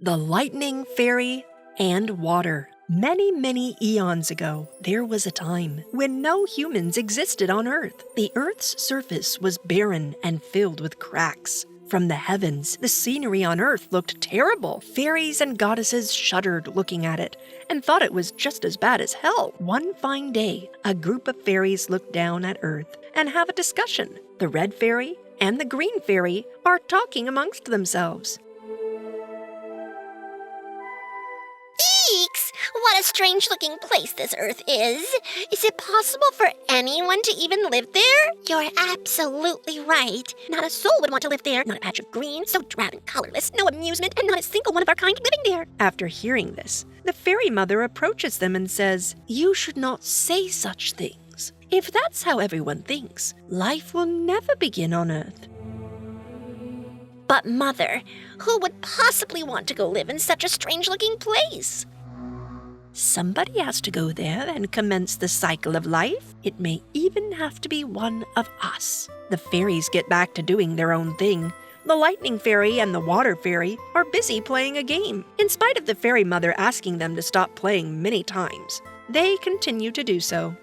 The Lightning Fairy and Water. Many, many eons ago, there was a time when no humans existed on Earth. The Earth's surface was barren and filled with cracks. From the heavens, the scenery on Earth looked terrible. Fairies and goddesses shuddered looking at it and thought it was just as bad as hell. One fine day, a group of fairies looked down at Earth and have a discussion. The Red Fairy and the Green Fairy are talking amongst themselves. Eeks! What a strange-looking place this Earth is. Is it possible for anyone to even live there? You're absolutely right. Not a soul would want to live there. Not a patch of green, so drab and colorless, no amusement, and not a single one of our kind living there. After hearing this, the fairy mother approaches them and says, "You should not say such things. If that's how everyone thinks, life will never begin on Earth." But Mother, who would possibly want to go live in such a strange-looking place? Somebody has to go there and commence the cycle of life. It may even have to be one of us. The fairies get back to doing their own thing. The Lightning Fairy and the Water Fairy are busy playing a game. In spite of the fairy mother asking them to stop playing many times, they continue to do so.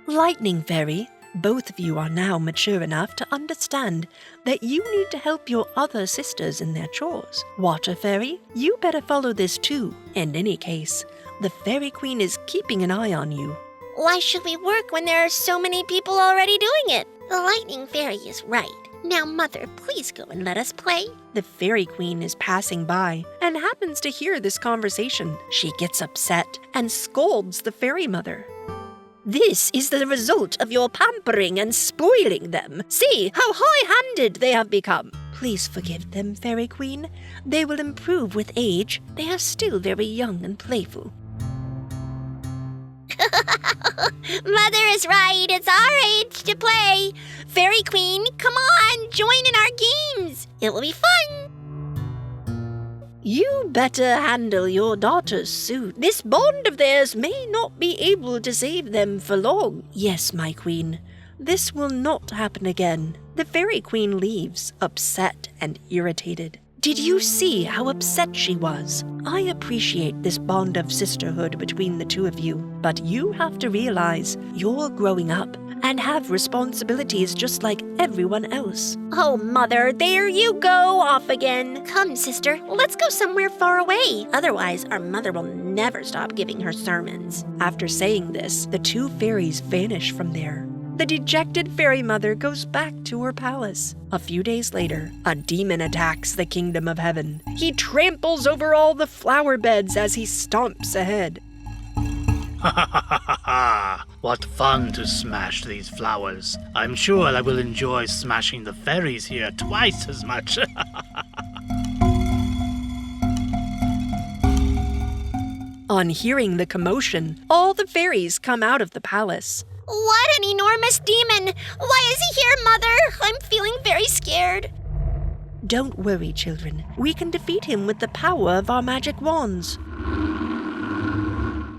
Lightning Fairy, both of you are now mature enough to understand that you need to help your other sisters in their chores. Water Fairy, you better follow this too. In any case, the Fairy Queen is keeping an eye on you. Why should we work when there are so many people already doing it? The Lightning Fairy is right. Now, Mother, please go and let us play. The Fairy Queen is passing by and happens to hear this conversation. She gets upset and scolds the Fairy Mother. "This is the result of your pampering and spoiling them. See how high-handed they have become." "Please forgive them, Fairy Queen. They will improve with age. They are still very young and playful." Mother is right. It's our age to play. Fairy Queen, come on, join in our games. It will be fun. "You better handle your daughters soon. This bond of theirs may not be able to save them for long." "Yes, my queen. This will not happen again." The Fairy Queen leaves, upset and irritated. Did you see how upset she was? I appreciate this bond of sisterhood between the two of you, but you have to realize you're growing up and have responsibilities just like everyone else. Oh, Mother, there you go, off again. Come, sister, let's go somewhere far away. Otherwise, our mother will never stop giving her sermons. After saying this, the two fairies vanish from there. The dejected fairy mother goes back to her palace. A few days later, a demon attacks the kingdom of heaven. He tramples over all the flower beds as he stomps ahead. Ha ha ha ha ha! What fun to smash these flowers. I'm sure I will enjoy smashing the fairies here twice as much. On hearing the commotion, all the fairies come out of the palace. What an enormous demon! Why is he here, Mother? I'm feeling very scared. Don't worry, children. We can defeat him with the power of our magic wands.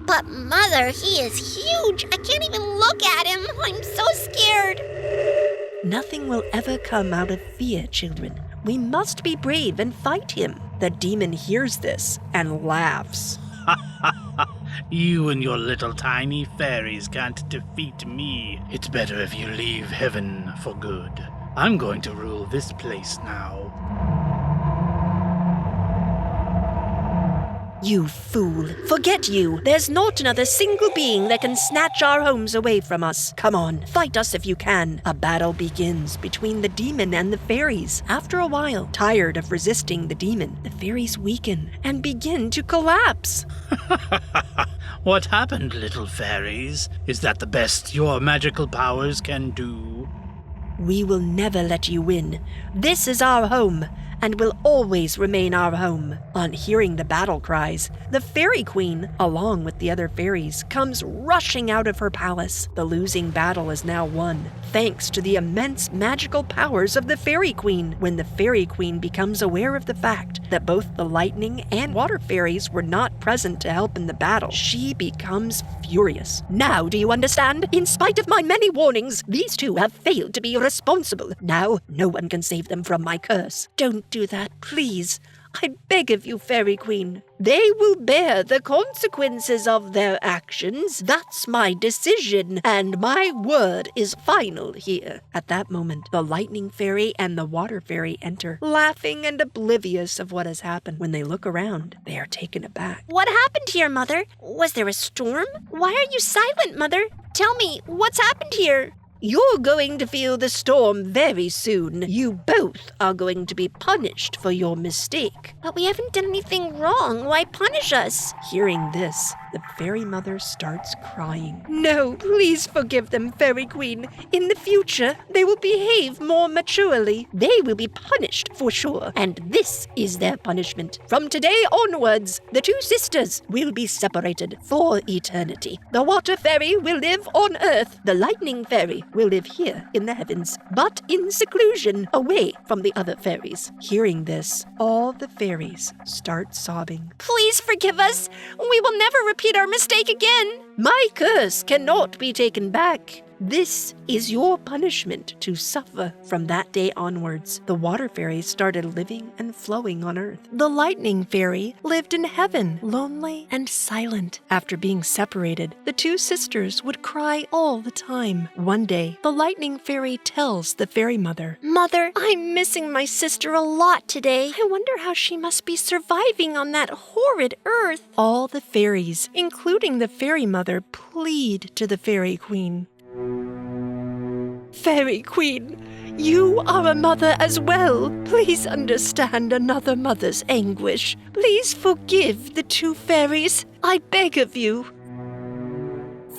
But Mother, he is huge. I can't even look at him. I'm so scared. Nothing will ever come out of fear, children. We must be brave and fight him. The demon hears this and laughs. You and your little tiny fairies can't defeat me. It's better if you leave heaven for good. I'm going to rule this place now. You fool! Forget you! There's not another single being that can snatch our homes away from us. Come on, fight us if you can. A battle begins between the demon and the fairies. After a while, tired of resisting the demon, the fairies weaken and begin to collapse. What happened, little fairies? Is that the best your magical powers can do? We will never let you win. This is our home, and will always remain our home. On hearing the battle cries, the Fairy Queen, along with the other fairies, comes rushing out of her palace. The losing battle is now won, thanks to the immense magical powers of the Fairy Queen. When the Fairy Queen becomes aware of the fact that both the lightning and water fairies were not present to help in the battle, she becomes furious. Now do you understand? In spite of my many warnings, these two have failed to be responsible. Now no one can save them from my curse. Don't do that, please. I beg of you, Fairy Queen. They will bear the consequences of their actions. That's my decision, and my word is final here." At that moment, the Lightning Fairy and the Water Fairy enter, laughing and oblivious of what has happened. When they look around, they are taken aback. What happened here, Mother? Was there a storm? Why are you silent, Mother? Tell me, what's happened here? You're going to feel the storm very soon. You both are going to be punished for your mistake. But we haven't done anything wrong. Why punish us? Hearing this, the Fairy Mother starts crying. "No, please forgive them, Fairy Queen. In the future, they will behave more maturely. They will be punished for sure, and this is their punishment. From today onwards, the two sisters will be separated for eternity. The Water Fairy will live on Earth. The Lightning Fairy will live here in the heavens, but in seclusion, away from the other fairies." Hearing this, all the fairies start sobbing. Please forgive us. We will never repeat our mistake again. My curse cannot be taken back. This is your punishment to suffer. From that day onwards, the Water Fairy started living and flowing on Earth. The Lightning Fairy lived in heaven, lonely and silent. After being separated, the two sisters would cry all the time. One day, the Lightning Fairy tells the Fairy Mother, Mother, I'm missing my sister a lot today. I wonder how she must be surviving on that horrid Earth. All the fairies, including the Fairy Mother, plead to the Fairy Queen. "Fairy Queen, you are a mother as well. Please understand another mother's anguish. Please forgive the two fairies. I beg of you."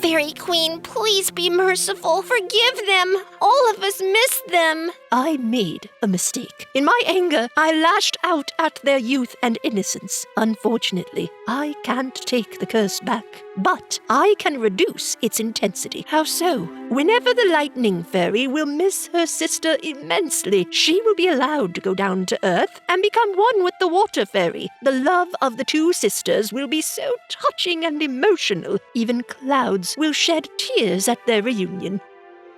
Fairy Queen, please be merciful. Forgive them. All of us missed them. I made a mistake. In my anger, I lashed out at their youth and innocence. Unfortunately, I can't take the curse back, but I can reduce its intensity. How so? Whenever the Lightning Fairy will miss her sister immensely, she will be allowed to go down to Earth and become one with the Water Fairy. The love of the two sisters will be so touching and emotional, even clouds will shed tears at their reunion.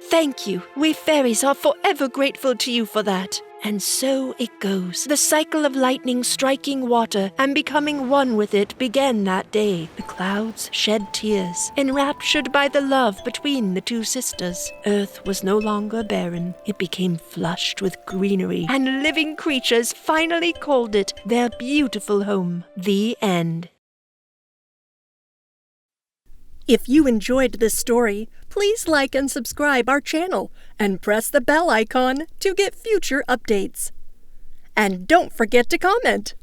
Thank you. We fairies are forever grateful to you for that. And so it goes. The cycle of lightning striking water and becoming one with it began that day. The clouds shed tears, enraptured by the love between the two sisters. Earth was no longer barren. It became flushed with greenery, and living creatures finally called it their beautiful home. The end. If you enjoyed this story, please like and subscribe our channel and press the bell icon to get future updates. And don't forget to comment.